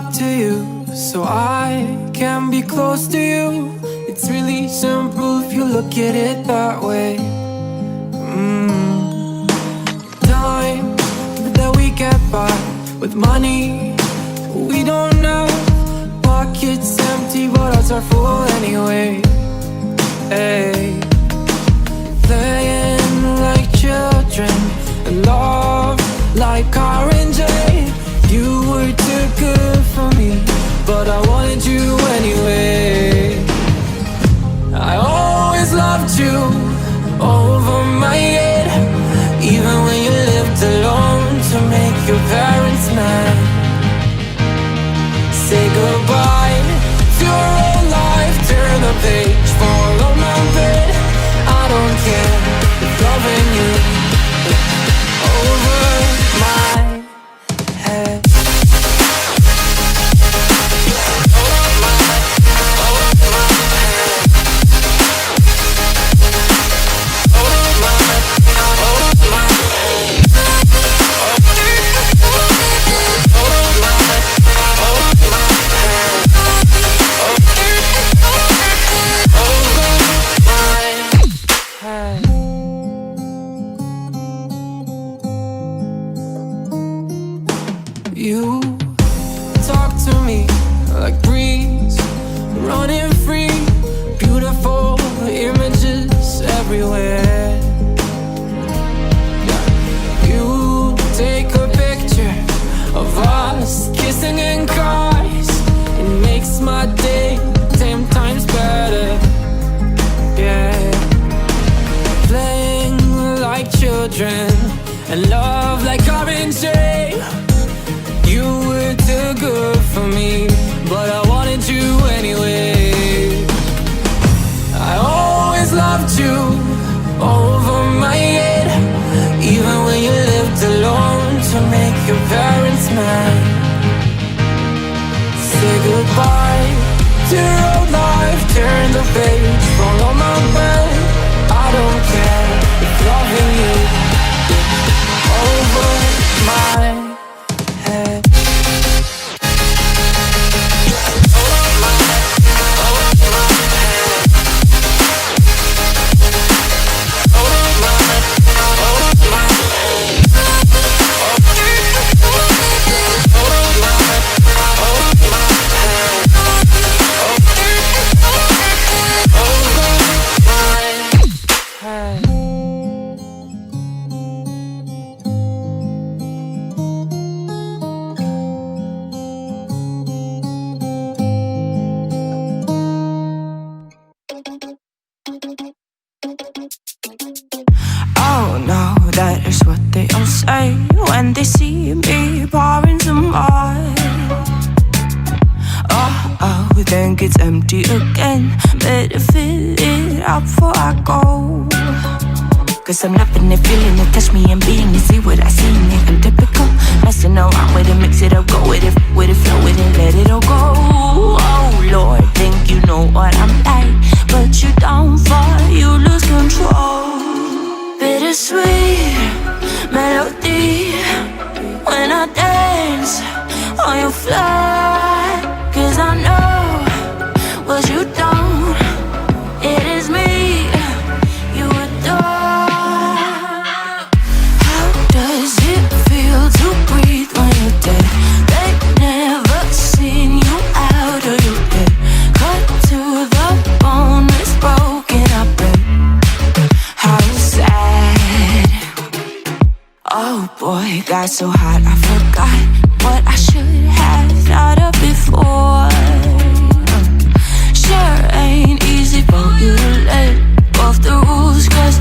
talk to you so I can be close to you. It's really simple if you look at it that way. Time that we get by with money we don't know. Pockets empty but hearts are full anyway. Hey. Playing like children and love like oranges. You were too good for me, but I wanted you anyway. I always loved you over my head, even when you lived alone to make your parents mad. Say goodbye to your old life, turn the page, follow my bed. I don't care if loving you over my head. You talk to me like breeze, running free, beautiful images everywhere. You take a picture of us kissing in cars, it makes my day 10 times better. Yeah, playing like children and love like oranges. You were too good for me, but I wanted you anyway. I always loved you over my head, even when you lived alone to make your parents mad. Say goodbye to your old life, turn the page, follow my bed. I don't care if loving you over my head. That is what they all say when they see me pouring some wine. Oh, think it's empty again. Better fill it up before I go. Cause I'm loving it, feeling it, touch me and being it. See what I see in it, I'm typical. Messing around with it, mix it up, go with it, flow with it, let it all go. Oh Lord, think you know what I'm like, but you don't fall, you lose control. Bittersweet melody when I dance on your fly. Cause I know what you don't, it is me you adore. How does it feel to breathe when you're dead? They never seen you out of your head. Cut to the bone, it's broken, I bet. How sad. Oh boy, got so hot I forgot what I should have thought of before. Sure ain't easy for you to let go of the rules, cause